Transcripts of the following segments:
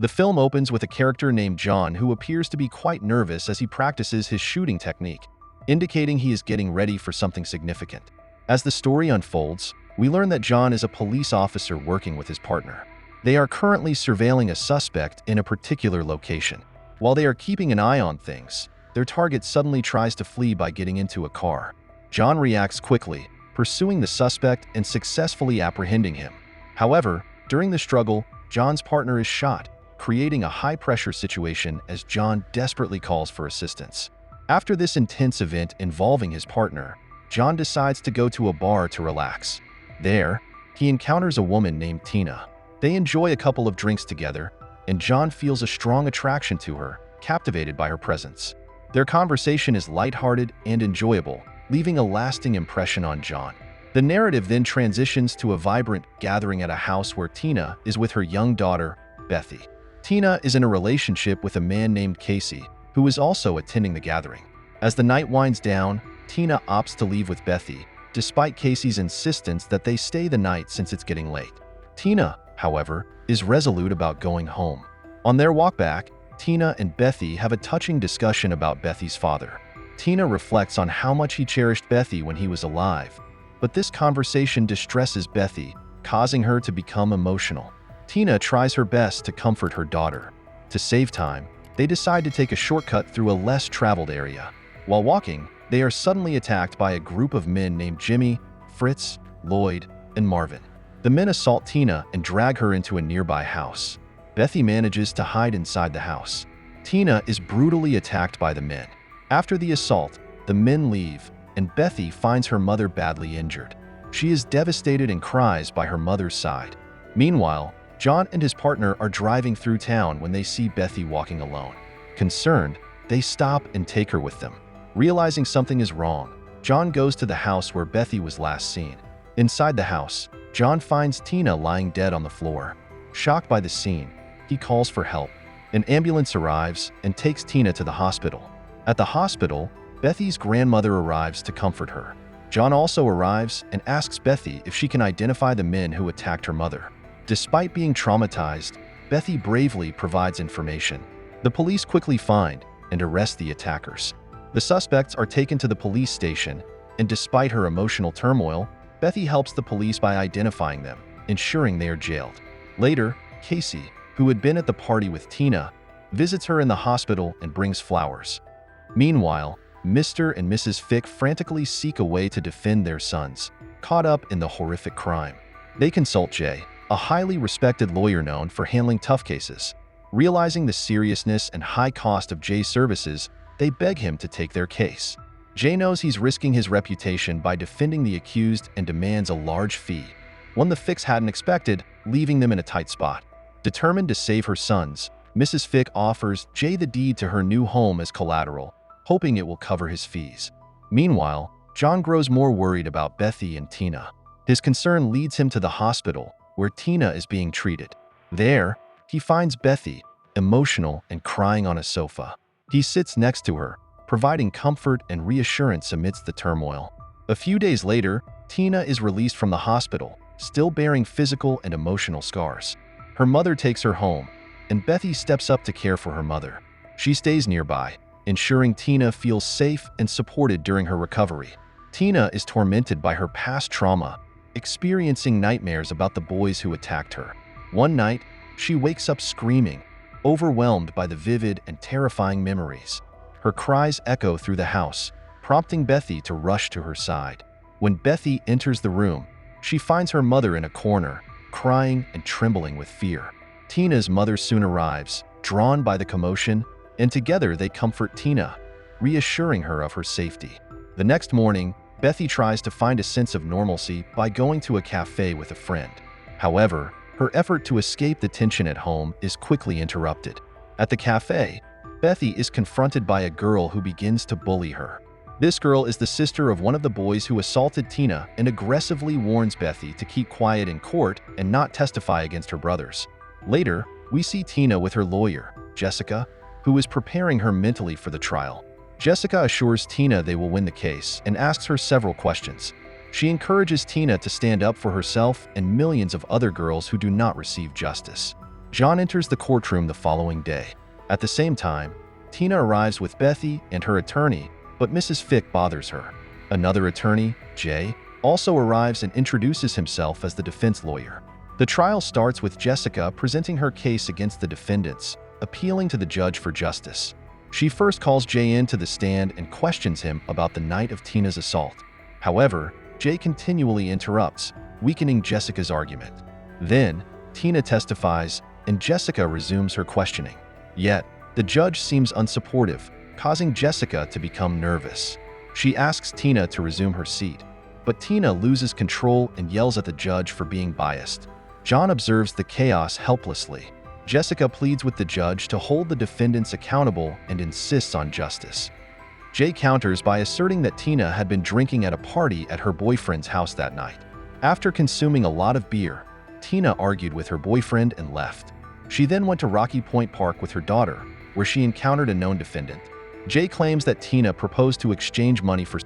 The film opens with a character named John who appears to be quite nervous as he practices his shooting technique, indicating he is getting ready for something significant. As the story unfolds, we learn that John is a police officer working with his partner. They are currently surveilling a suspect in a particular location. While they are keeping an eye on things, their target suddenly tries to flee by getting into a car. John reacts quickly, pursuing the suspect and successfully apprehending him. However, during the struggle, John's partner is shot, creating a high-pressure situation as John desperately calls for assistance. After this intense event involving his partner, John decides to go to a bar to relax. There, he encounters a woman named Tina. They enjoy a couple of drinks together, and John feels a strong attraction to her, captivated by her presence. Their conversation is lighthearted and enjoyable, leaving a lasting impression on John. The narrative then transitions to a vibrant gathering at a house where Tina is with her young daughter, Bethy. Tina is in a relationship with a man named Casey, who is also attending the gathering. As the night winds down, Tina opts to leave with Bethy, despite Casey's insistence that they stay the night since it's getting late. Tina, however, is resolute about going home. On their walk back, Tina and Bethy have a touching discussion about Bethy's father. Tina reflects on how much he cherished Bethy when he was alive, but this conversation distresses Bethy, causing her to become emotional. Tina tries her best to comfort her daughter. To save time, they decide to take a shortcut through a less traveled area. While walking, they are suddenly attacked by a group of men named Jimmy, Fritz, Lloyd, and Marvin. The men assault Tina and drag her into a nearby house. Bethy manages to hide inside the house. Tina is brutally attacked by the men. After the assault, the men leave, and Bethy finds her mother badly injured. She is devastated and cries by her mother's side. Meanwhile, John and his partner are driving through town when they see Bethy walking alone. Concerned, they stop and take her with them. Realizing something is wrong, John goes to the house where Bethy was last seen. Inside the house, John finds Tina lying dead on the floor. Shocked by the scene, he calls for help. An ambulance arrives and takes Tina to the hospital. At the hospital, Bethy's grandmother arrives to comfort her. John also arrives and asks Bethy if she can identify the men who attacked her mother. Despite being traumatized, Bethy bravely provides information. The police quickly find and arrest the attackers. The suspects are taken to the police station, and despite her emotional turmoil, Bethy helps the police by identifying them, ensuring they are jailed. Later, Casey, who had been at the party with Tina, visits her in the hospital and brings flowers. Meanwhile, Mr. and Mrs. Fick frantically seek a way to defend their sons, caught up in the horrific crime. They consult Jay, a highly respected lawyer known for handling tough cases. Realizing the seriousness and high cost of Jay's services, they beg him to take their case. Jay knows he's risking his reputation by defending the accused and demands a large fee, one the Ficks hadn't expected, leaving them in a tight spot. Determined to save her sons, Mrs. Fick offers Jay the deed to her new home as collateral, hoping it will cover his fees. Meanwhile, John grows more worried about Bethy and Tina. His concern leads him to the hospital, where Tina is being treated. There, he finds Bethy, emotional and crying on a sofa. He sits next to her, providing comfort and reassurance amidst the turmoil. A few days later, Tina is released from the hospital, still bearing physical and emotional scars. Her mother takes her home, and Bethy steps up to care for her mother. She stays nearby, ensuring Tina feels safe and supported during her recovery. Tina is tormented by her past trauma, experiencing nightmares about the boys who attacked her. One night, she wakes up screaming, overwhelmed by the vivid and terrifying memories. Her cries echo through the house, prompting Bethy to rush to her side. When Bethy enters the room, she finds her mother in a corner, crying and trembling with fear. Tina's mother soon arrives, drawn by the commotion, and together they comfort Tina, reassuring her of her safety. The next morning, Bethy tries to find a sense of normalcy by going to a cafe with a friend. However, her effort to escape the tension at home is quickly interrupted. At the cafe, Bethy is confronted by a girl who begins to bully her. This girl is the sister of one of the boys who assaulted Tina and aggressively warns Bethy to keep quiet in court and not testify against her brothers. Later, we see Tina with her lawyer, Jessica, who is preparing her mentally for the trial. Jessica assures Tina they will win the case and asks her several questions. She encourages Tina to stand up for herself and millions of other girls who do not receive justice. John enters the courtroom the following day. At the same time, Tina arrives with Bethy and her attorney, but Mrs. Fick bothers her. Another attorney, Jay, also arrives and introduces himself as the defense lawyer. The trial starts with Jessica presenting her case against the defendants, appealing to the judge for justice. She first calls Jay in to the stand and questions him about the night of Tina's assault. However, Jay continually interrupts, weakening Jessica's argument. Then, Tina testifies, and Jessica resumes her questioning. Yet, the judge seems unsupportive, causing Jessica to become nervous. She asks Tina to resume her seat, but Tina loses control and yells at the judge for being biased. John observes the chaos helplessly. Jessica pleads with the judge to hold the defendants accountable and insists on justice. Jay counters by asserting that Tina had been drinking at a party at her boyfriend's house that night. After consuming a lot of beer, Tina argued with her boyfriend and left. She then went to Rocky Point Park with her daughter, where she encountered a known defendant. Jay claims that Tina proposed to exchange money for,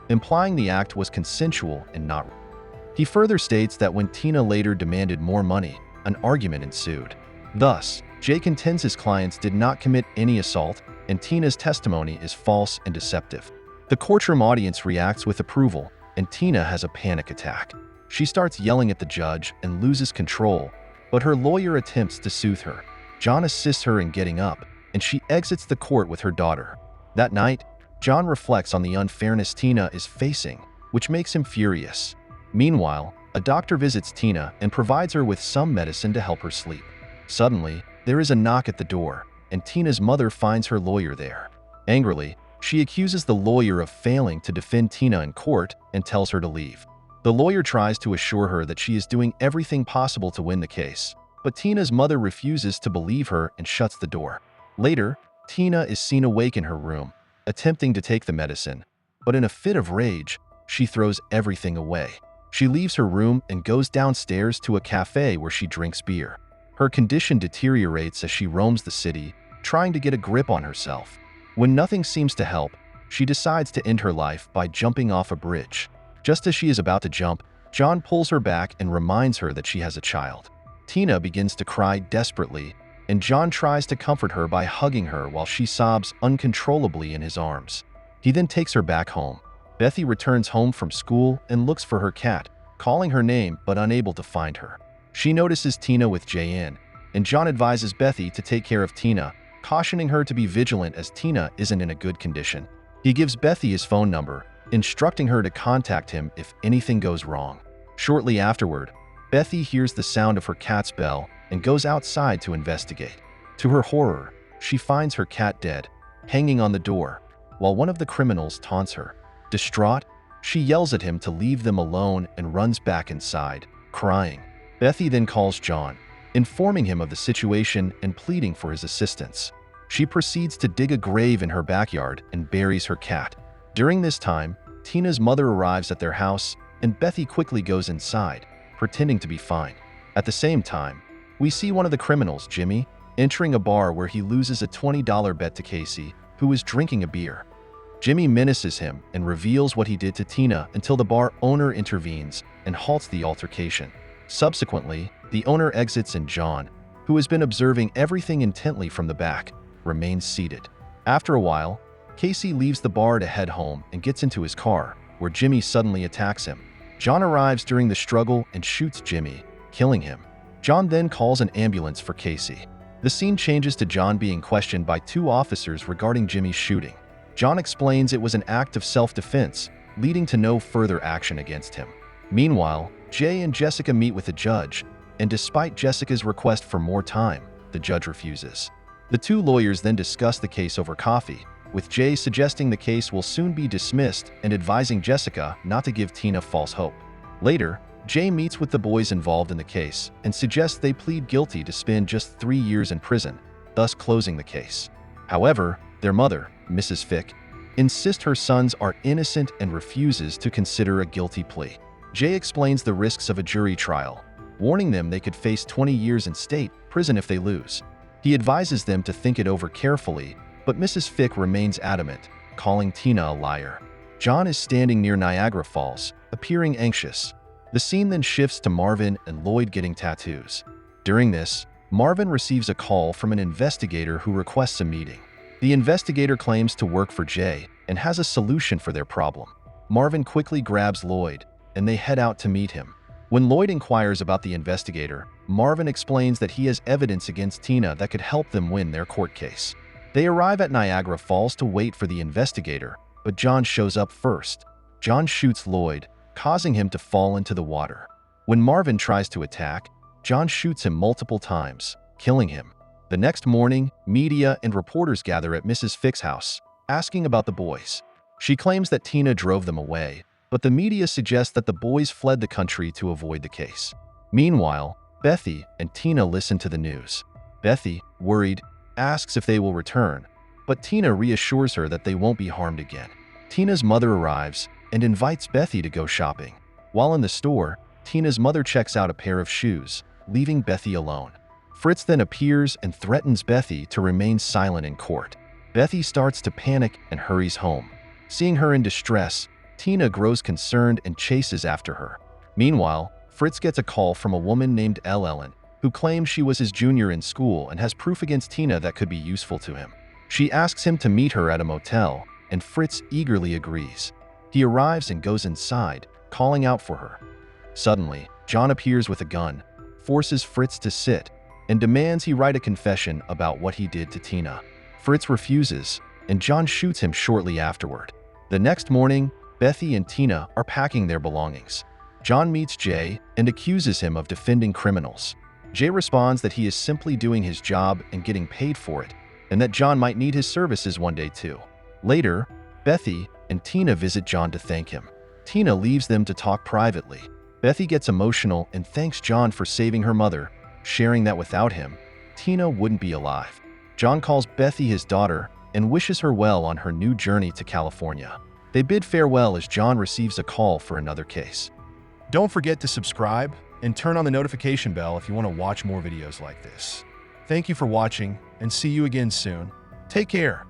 implying the act was consensual and not. He further states that when Tina later demanded more money, an argument ensued. Thus, Jay contends his clients did not commit any assault, and Tina's testimony is false and deceptive. The courtroom audience reacts with approval, and Tina has a panic attack. She starts yelling at the judge and loses control, but her lawyer attempts to soothe her. John assists her in getting up, and she exits the court with her daughter. That night, John reflects on the unfairness Tina is facing, which makes him furious. Meanwhile, a doctor visits Tina and provides her with some medicine to help her sleep. Suddenly, there is a knock at the door, and Tina's mother finds her lawyer there. Angrily, she accuses the lawyer of failing to defend Tina in court and tells her to leave. The lawyer tries to assure her that she is doing everything possible to win the case, but Tina's mother refuses to believe her and shuts the door. Later, Tina is seen awake in her room, attempting to take the medicine, but in a fit of rage, she throws everything away. She leaves her room and goes downstairs to a cafe where she drinks beer. Her condition deteriorates as she roams the city, trying to get a grip on herself. When nothing seems to help, she decides to end her life by jumping off a bridge. Just as she is about to jump, John pulls her back and reminds her that she has a child. Tina begins to cry desperately, and John tries to comfort her by hugging her while she sobs uncontrollably in his arms. He then takes her back home. Bethy returns home from school and looks for her cat, calling her name but unable to find her. She notices Tina with Jay in, and John advises Bethy to take care of Tina, cautioning her to be vigilant as Tina isn't in a good condition. He gives Bethy his phone number, instructing her to contact him if anything goes wrong. Shortly afterward, Bethy hears the sound of her cat's bell and goes outside to investigate. To her horror, she finds her cat dead, hanging on the door, while one of the criminals taunts her. Distraught, she yells at him to leave them alone and runs back inside, crying. Bethy then calls John, informing him of the situation and pleading for his assistance. She proceeds to dig a grave in her backyard and buries her cat. During this time, Tina's mother arrives at their house, and Bethy quickly goes inside, pretending to be fine. At the same time, we see one of the criminals, Jimmy, entering a bar where he loses a $20 bet to Casey, who is drinking a beer. Jimmy menaces him and reveals what he did to Tina until the bar owner intervenes and halts the altercation. Subsequently, the owner exits and John, who has been observing everything intently from the back, remains seated. After a while, Casey leaves the bar to head home and gets into his car, where Jimmy suddenly attacks him. John arrives during the struggle and shoots Jimmy, killing him. John then calls an ambulance for Casey. The scene changes to John being questioned by two officers regarding Jimmy's shooting. John explains it was an act of self-defense, leading to no further action against him. Meanwhile, Jay and Jessica meet with the judge, and despite Jessica's request for more time, the judge refuses. The two lawyers then discuss the case over coffee, with Jay suggesting the case will soon be dismissed and advising Jessica not to give Tina false hope. Later, Jay meets with the boys involved in the case and suggests they plead guilty to spend just 3 years in prison, thus closing the case. However, their mother, Mrs. Fick, insists her sons are innocent and refuses to consider a guilty plea. Jay explains the risks of a jury trial, warning them they could face 20 years in state prison if they lose. He advises them to think it over carefully, but Mrs. Fick remains adamant, calling Tina a liar. John is standing near Niagara Falls, appearing anxious. The scene then shifts to Marvin and Lloyd getting tattoos. During this, Marvin receives a call from an investigator who requests a meeting. The investigator claims to work for Jay and has a solution for their problem. Marvin quickly grabs Lloyd, and they head out to meet him. When Lloyd inquires about the investigator, Marvin explains that he has evidence against Tina that could help them win their court case. They arrive at Niagara Falls to wait for the investigator, but John shows up first. John shoots Lloyd, causing him to fall into the water. When Marvin tries to attack, John shoots him multiple times, killing him. The next morning, media and reporters gather at Mrs. Fick's house, asking about the boys. She claims that Tina drove them away, but the media suggests that the boys fled the country to avoid the case. Meanwhile, Bethy and Tina listen to the news. Bethy, worried, asks if they will return, but Tina reassures her that they won't be harmed again. Tina's mother arrives and invites Bethy to go shopping. While in the store, Tina's mother checks out a pair of shoes, leaving Bethy alone. Fritz then appears and threatens Bethy to remain silent in court. Bethy starts to panic and hurries home. Seeing her in distress, Tina grows concerned and chases after her. Meanwhile, Fritz gets a call from a woman named Ellen, who claims she was his junior in school and has proof against Tina that could be useful to him. She asks him to meet her at a motel, and Fritz eagerly agrees. He arrives and goes inside, calling out for her. Suddenly, John appears with a gun, forces Fritz to sit, and demands he write a confession about what he did to Tina. Fritz refuses, and John shoots him shortly afterward. The next morning, Bethy and Tina are packing their belongings. John meets Jay and accuses him of defending criminals. Jay responds that he is simply doing his job and getting paid for it, and that John might need his services one day too. Later, Bethy and Tina visit John to thank him. Tina leaves them to talk privately. Bethy gets emotional and thanks John for saving her mother, sharing that without him, Tina wouldn't be alive. John calls Bethy his daughter and wishes her well on her new journey to California. They bid farewell as John receives a call for another case. Don't forget to subscribe and turn on the notification bell if you want to watch more videos like this. Thank you for watching, and see you again soon. Take care.